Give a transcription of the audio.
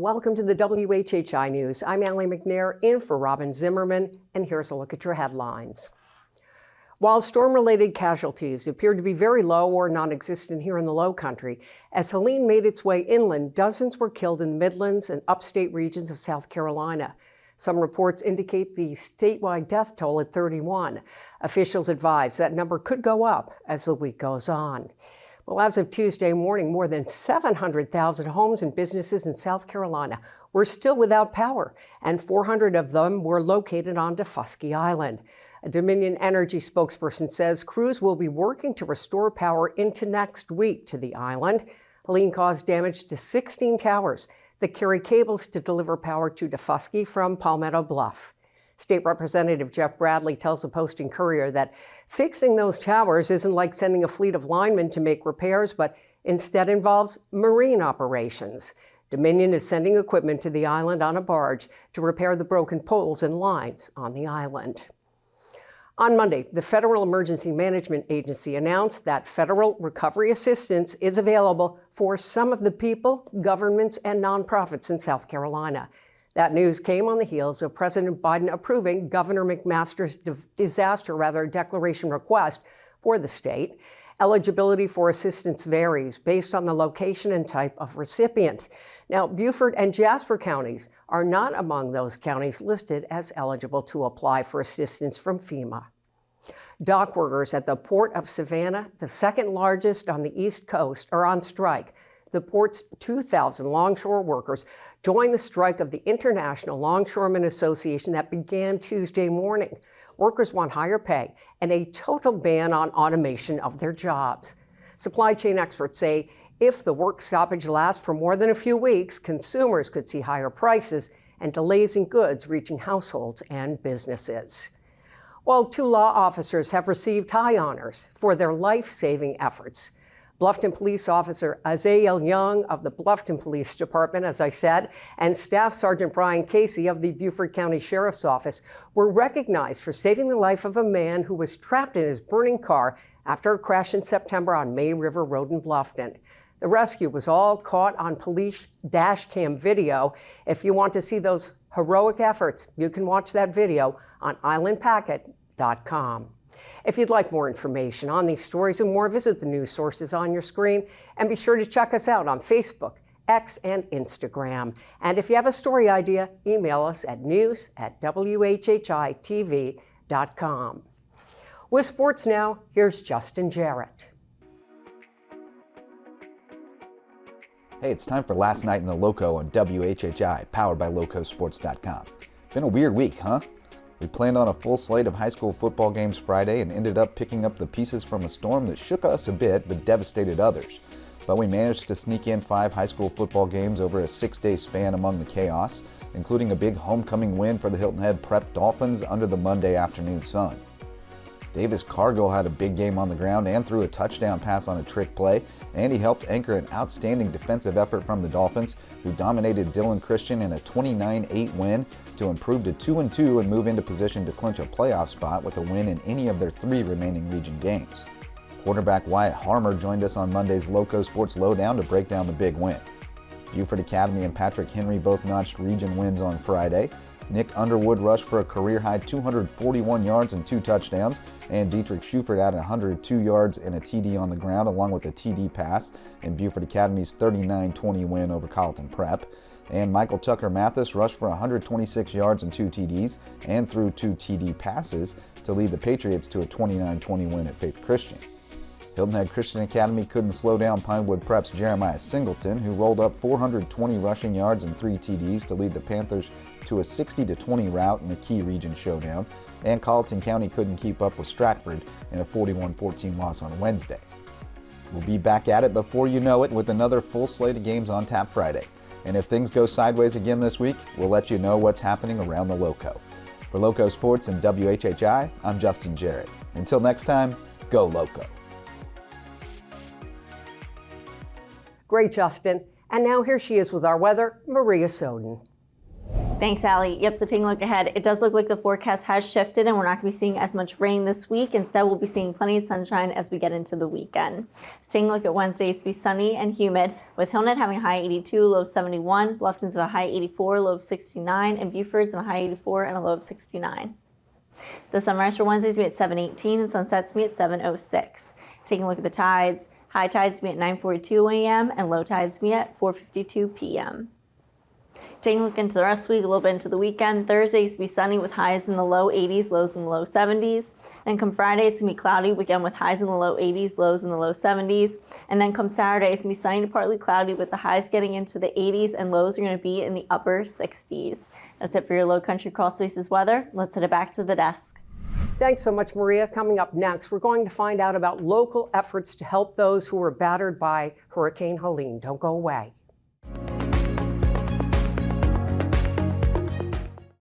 Welcome to the WHHI News. I'm Allie McNair in for Robin Zimmerman, and here's a look at your headlines. While storm-related casualties appeared to be very low or non-existent here in the Low Country, as Helene made its way inland, dozens were killed in the Midlands and upstate regions of South Carolina. Some reports indicate the statewide death toll at 31. Officials advise that number could go up as the week goes on. Well, as of Tuesday morning, more than 700,000 homes and businesses in South Carolina were still without power, and 400 of them were located on Daufuskie Island. A Dominion Energy spokesperson says crews will be working to restore power into next week to the island. Helene caused damage to 16 towers that carry cables to deliver power to Daufuskie from Palmetto Bluff. State Representative Jeff Bradley tells the Post and Courier that fixing those towers isn't like sending a fleet of linemen to make repairs, but instead involves marine operations. Dominion is sending equipment to the island on a barge to repair the broken poles and lines on the island. On Monday, the Federal Emergency Management Agency announced that federal recovery assistance is available for some of the people, governments, and nonprofits in South Carolina. That news came on the heels of President Biden approving Governor McMaster's disaster declaration request for the state. Eligibility for assistance varies based on the location and type of recipient. Now, Beaufort and Jasper counties are not among those counties listed as eligible to apply for assistance from FEMA. Dock workers at the Port of Savannah, the second largest on the East Coast, are on strike. The port's 2,000 longshore workers joined the strike of the International Longshoremen Association that began Tuesday morning. Workers want higher pay and a total ban on automation of their jobs. Supply chain experts say if the work stoppage lasts for more than a few weeks, consumers could see higher prices and delays in goods reaching households and businesses. While 2 law officers have received high honors for their life-saving efforts. Bluffton Police Officer Azael Young of the Bluffton Police Department, as I said, and Staff Sergeant Brian Casey of the Beaufort County Sheriff's Office were recognized for saving the life of a man who was trapped in his burning car after a crash in September on May River Road in Bluffton. The rescue was all caught on police dash cam video. If you want to see those heroic efforts, you can watch that video on islandpacket.com. If you'd like more information on these stories and more, visit the news sources on your screen and be sure to check us out on Facebook, X, and Instagram. And if you have a story idea, email us at news@WHHI-TV.com. With sports now, here's Justin Jarrett. Hey, it's time for Last Night in the Loco on WHHI, powered by LocoSports.com. Been a weird week, huh? We planned on a full slate of high school football games Friday and ended up picking up the pieces from a storm that shook us a bit but devastated others. But we managed to sneak in 5 high school football games over a 6-day span among the chaos, including a big homecoming win for the Hilton Head Prep Dolphins under the Monday afternoon sun. Davis Cargill had a big game on the ground and threw a touchdown pass on a trick play, and he helped anchor an outstanding defensive effort from the Dolphins, who dominated Dillon Christian in a 29-8 win to improve to 2-2 and move into position to clinch a playoff spot with a win in any of their 3 remaining region games. Quarterback Wyatt Harmer joined us on Monday's Loco Sports Lowdown to break down the big win. Beaufort Academy and Patrick Henry both notched region wins on Friday. Nick Underwood rushed for a career-high 241 yards and 2 touchdowns, and Dietrich Schufert added 102 yards and a TD on the ground, along with a TD pass in Beaufort Academy's 39-20 win over Colleton Prep. And Michael Tucker Mathis rushed for 126 yards and 2 TDs and threw 2 TD passes to lead the Patriots to a 29-20 win at Faith Christian. Hilton Head Christian Academy couldn't slow down Pinewood Prep's Jeremiah Singleton, who rolled up 420 rushing yards and 3 TDs to lead the Panthers to a 60-20 rout in a key region showdown, and Colleton County couldn't keep up with Stratford in a 41-14 loss on Wednesday. We'll be back at it before you know it with another full slate of games on tap Friday. And if things go sideways again this week, we'll let you know what's happening around the Loco. For Loco Sports and WHHI, I'm Justin Jarrett. Until next time, go Loco. Great, Justin. And now here she is with our weather, Maria Soden. Thanks, Allie. Yep, so taking a look ahead, it does look like the forecast has shifted and we're not going to be seeing as much rain this week. Instead, we'll be seeing plenty of sunshine as we get into the weekend. So taking a look at Wednesday, it's going to be sunny and humid, with Hilton Head having a high 82, low of 71, Bluffton's a high 84, low of 69, and Buford's a high 84 and a low of 69. The sunrise for Wednesday is going to be at 7:18 and sunset's going to be at 7:06. Taking a look at the tides, high tides will be at 9:42 a.m. and low tides will be at 4:52 p.m. Taking a look into the rest of the week, a little bit into the weekend, Thursday is going to be sunny with highs in the low 80s, lows in the low 70s. Then come Friday, it's going to be cloudy, again with highs in the low 80s, lows in the low 70s. And then come Saturday, it's going to be sunny to partly cloudy with the highs getting into the 80s and lows are going to be in the upper 60s. That's it for your Low Country Crawl Spaces weather. Let's head it back to the desk. Thanks so much, Maria. Coming up next, we're going to find out about local efforts to help those who were battered by Hurricane Helene. Don't go away.